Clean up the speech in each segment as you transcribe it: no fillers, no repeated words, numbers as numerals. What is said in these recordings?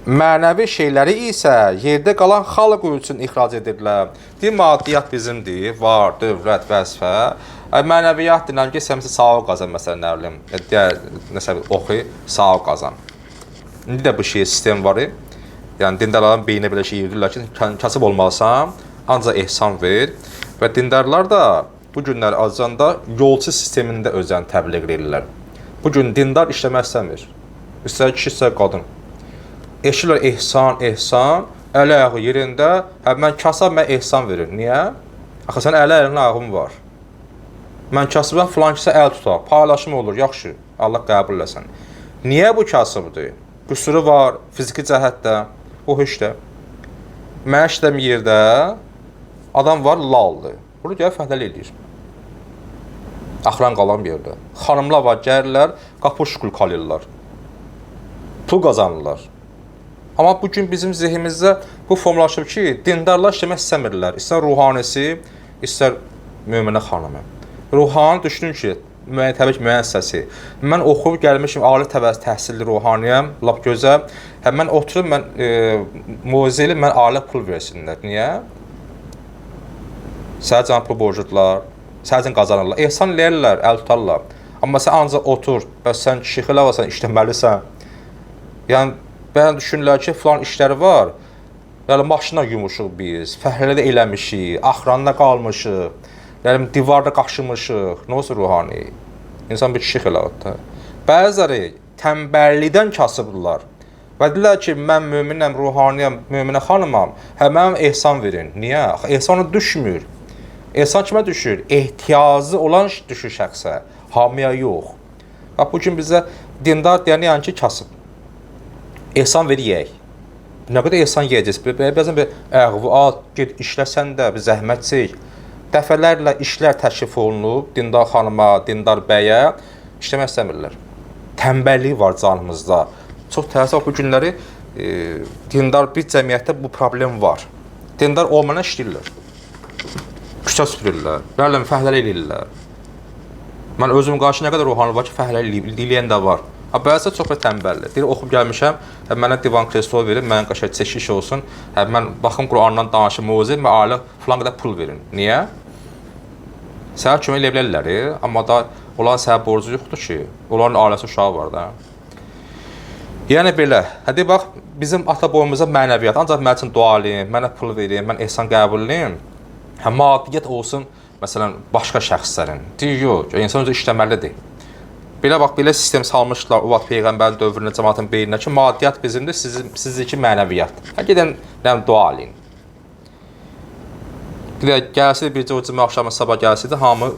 Mənəvi şeyləri isə yerdə qalan xalq üçün ixrac edirlər. Deyir, maddiyyat bizimdir, var, dövlət, vəzifə. Mənəviyyat deyirəm ki, sən savab qazan, məsələn, nə bilim, nəsə oxu, savab qazan. İndi də bu sistem var. Yəni, dindarların beyninə belə şey yürürlər ki, kasıb olmalısan, ancaq ehsan ver. Və dindarlar da bu günlər azcanda yolçu sistemində özlərini təbliğ edirlər. Bu gün dindar işləmək istəmir. İstər kişi, istər qadın. Eşirlər ehsan, ehsan, əli ayağı yerində, mən kasab, mən ehsan verir. Niyə? Axı, sən əli ayağının ayağın var. Mən kasıbdan filan kisə əl tutar, paylaşım olur, yaxşı, Allah qəbul eləsin. Niyə bu kasıbdır? Qüsuru var, fiziki cəhətdə, o heç də. Mən işləm yerdə adam var, laldır. Bunu gəlib fəhləli edir. Axıran qalan bir yerdə. Xanımlar var, gəlirlər, qapı şükül kalırlar. Pul qazanırlar. Amma bugün bizim zihnimizdə bu formlaşıb ki, dindarlar işləmək istəmirlər. İstər ruhanisi, istər möminə xanımı. Ruhani düşünün ki, təbii ki, müəssəsi. Mən oxuyub gəlmişim, ali təhsilli ruhaniyəm, lap gözəl. Mən oturum, mən muizeli, mən ailə pul versinlər. Niyə? Səhəcən pul borcudurlar, səhəcən qazanırlar. Ehsan eləyirlər, əl tutarlar. Amma sən ancaq otur, bəs sən kişi xilafasan, işləməlisən. Yəni, bəlkə düşünürlər ki, filan işləri var. Yəni, maşına yumuşuq biz, fəhlədə eləmişik, axranında qalmışıq. Yəni, divarda qaşımışıq, nə olsa ruhani. İnsan bir kişi xilafatdır. Bəziləri tənbəllikdən kasıbdırlar. Və deyirlər ki, mən möminəm, ruhaniyəm, möminə xanımam, mənim ehsan verin. Niyə? Ehsanı düşmür. Ehsan kimə düşür? Ehtiyacı olan düşür şəxsə, hamiyə yox. Bax, bugün bizə dindar deyəni yəni ki, kasıb. Ehsan ver, yeyək. Nə qədər ehsan yeyəcəyiz? Bəzən bir əğvı al, ged işləsən də, bir zəhmət çək. Dəfələrlə işlər təklif olunub, dindar xanıma, dindar bəyə işləmək istəmirlər. Tənbəllik var canımızda. Çox təəssüf, bu günləri dindar bir cəmiyyətdə bu problem var. Dindar olmayan işləyirlər. Küçə süpürürlər, bəlkə fəhlələ eləyirlər. Mən özüm qarşı nə qədər ruhani var ki, fəhlələ eləyən də var. Bəzə çox da tənbəldir. Deyir, oxub gəlmişəm, mənə divan kreslo verin, mənə qaşaq çəkiş olsun. Mən baxım Qurandan danışım, mövzu, mən ailə filan qədər pul verin. Niyə? Sənə kömək eləyə bilərlər, amma da onların sənə borcu yoxdur ki, onların ailəsi uşağı var da. Yəni belə, hadi bax, bizim ata boyumuza mənəviyyat, ancaq mən üçün dua edin, mənə pul verin, mən ehsan qəbul edin. Maddiyyət olsun, məsələn, başqa şəxslərin. Deyir, yox, insan özü işləməlidir. Belə bax, belə sistem salmışlar o vaxt Peyğəmbərin dövründə cəmaatın beyninə ki, maddiyyat bizimdir, sizinki mənəviyyat. Gedin, dua edin. Gəlsəydi, bircə o cümə axşamı sabah gəlsəydi, hamı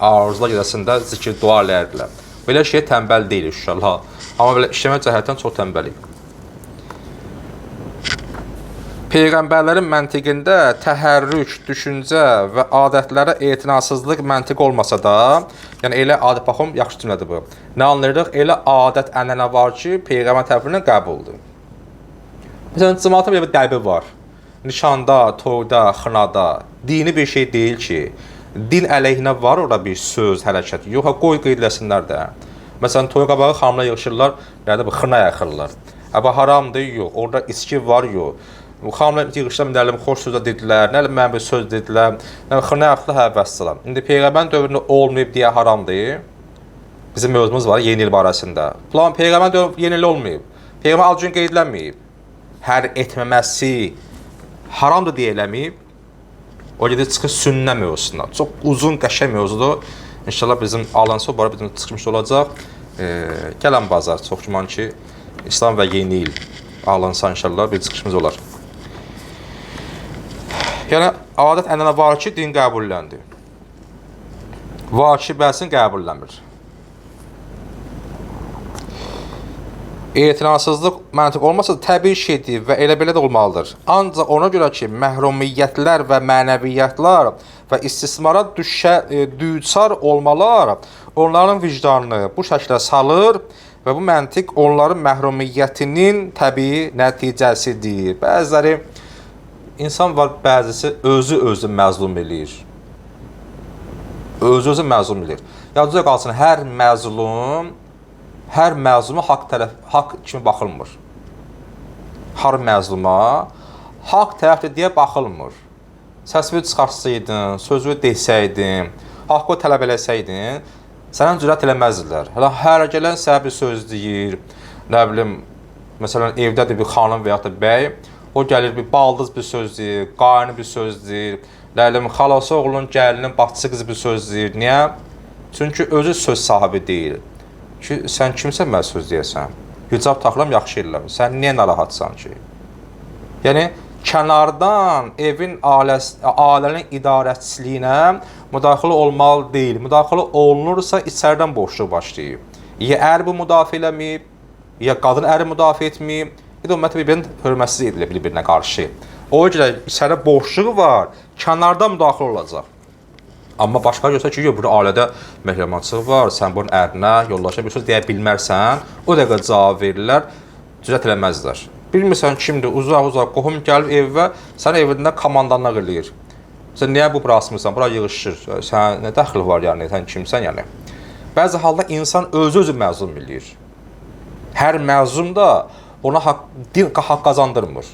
arzular gedəsində zikir, dua eləyərdilər. Belə şey tənbəl deyil, inşallah. Amma belə işləmə cəhətdən çox tənbəlik. Peyğəmbərlərin məntiqində təhərrük, düşüncə və adətlərə etinasızlıq məntiq olmasa da, yəni elə adət, baxım, yaxşı cümlədir bu. Nə anlayırıq? Elə adət, ənənə var ki, Peyğəmbər tərəfindən qəbuldur. Məsələn, cəmaatın belə bir dəbi var. Nişanda, toyda, xınada dini bir şey deyil ki, din əleyhinə var orada bir söz, hərəkət. Yox, qoy qeydləsinlər də. Məsələn, toy qabağı xanımlar yığışırlar, xına yaxırlar. Haramdır, yox, orada içki var, yox. Xanımlar yığışlar, nəlim, xoş sözə dedilər, nəlim, mən bir söz dedilər, xına yaxırlar, vəssalam. İndi Peyğəmbər dövründə olmayıb deyə haramdır. Bizim mövzumuz var, yeni il barəsində. Peyğəmbər dövründə yeni il olmayıb. Peyğəmbər ad gün qeydlənməyib. Hər etməməsi haramdır deyə eləməyib, o gedir çıxır sünnə mövzusuna. Çox uzun, qəşəng mövzudur. İnşallah bizim alansı o, bizim çıxmış olacaq. Gələn bazar, çox güman ki, İslam və yeni il alansa inşallah bir çıxışımız olar. Yəni, adət ənənə var ki, din qəbulləndi. Var ki, bəlsin qəbullənmir. Etinasızlıq məntiq olmasa da təbii şeydir və elə belə də olmalıdır. Ancaq ona görə ki, məhrumiyyətlər və mənəviyyətlər və istismara düçar olmalar onların vicdanını bu şəklə salır və bu məntiq onların məhrumiyyətinin təbii nəticəsidir. Bəziləri, insan var, bəzisi özü məzlum eləyir. Özü məzlum eləyir. Yadınızda qalsın, hər məzluma haqq kimi baxılmır. har məzluma haqq tərəfdir deyə baxılmır. Səsini çıxartsaydın, sözü desəydin, haqqı tələb eləsəydin, sənə cürət eləməzdilər. Hələ hər gələn sənə bir söz deyir, nə bilim, məsələn, evdədir bir xanım və ya da bəy, o gəlir bir baldız bir söz deyir, qaynı bir söz deyir, nə bilim, xalası oğlunun, gəlinin, bacısı qızı bir söz deyir. Niyə? Çünki özü söz sahibi deyil. Ki, sən kimsə mənə söz deyəsən? Hicab taxıram, yaxşı eləm. Sən niyə narahatsan ki? Yəni, kənardan evin ailənin idarəçiliyinə müdaxilə olmalı deyil. Müdaxilə olunursa, içəridən boşluq başlayıb. Ya ər bu müdafiə eləməyib, ya qadın əri müdafiə etməyib, ya da ümumiyyətlə bir-birinin hörmətsiz edilir bir-birinə qarşı. O görə içəridə boşluğu var, kənardan müdaxilə olacaq. Amma başqa görsə ki, burada ailədə məhrəmançılıq var, sən bunun ərinə, yoldaşa bir söz deyə bilmərsən, o dəqiqə cavab verirlər, cürət eləməzlər. Bilmirsən kimdir, uzaq-uzaq qohum gəlib evə, sən evində komandanlıq eləyir. Sən niyə bu bura asmırsan, bura yığışır, sən nə dəxli var yəni, sən kimsən yəni. Bəzi halda insan özü məzlum eləyir. Hər məzlum da ona haqq qazandırmır.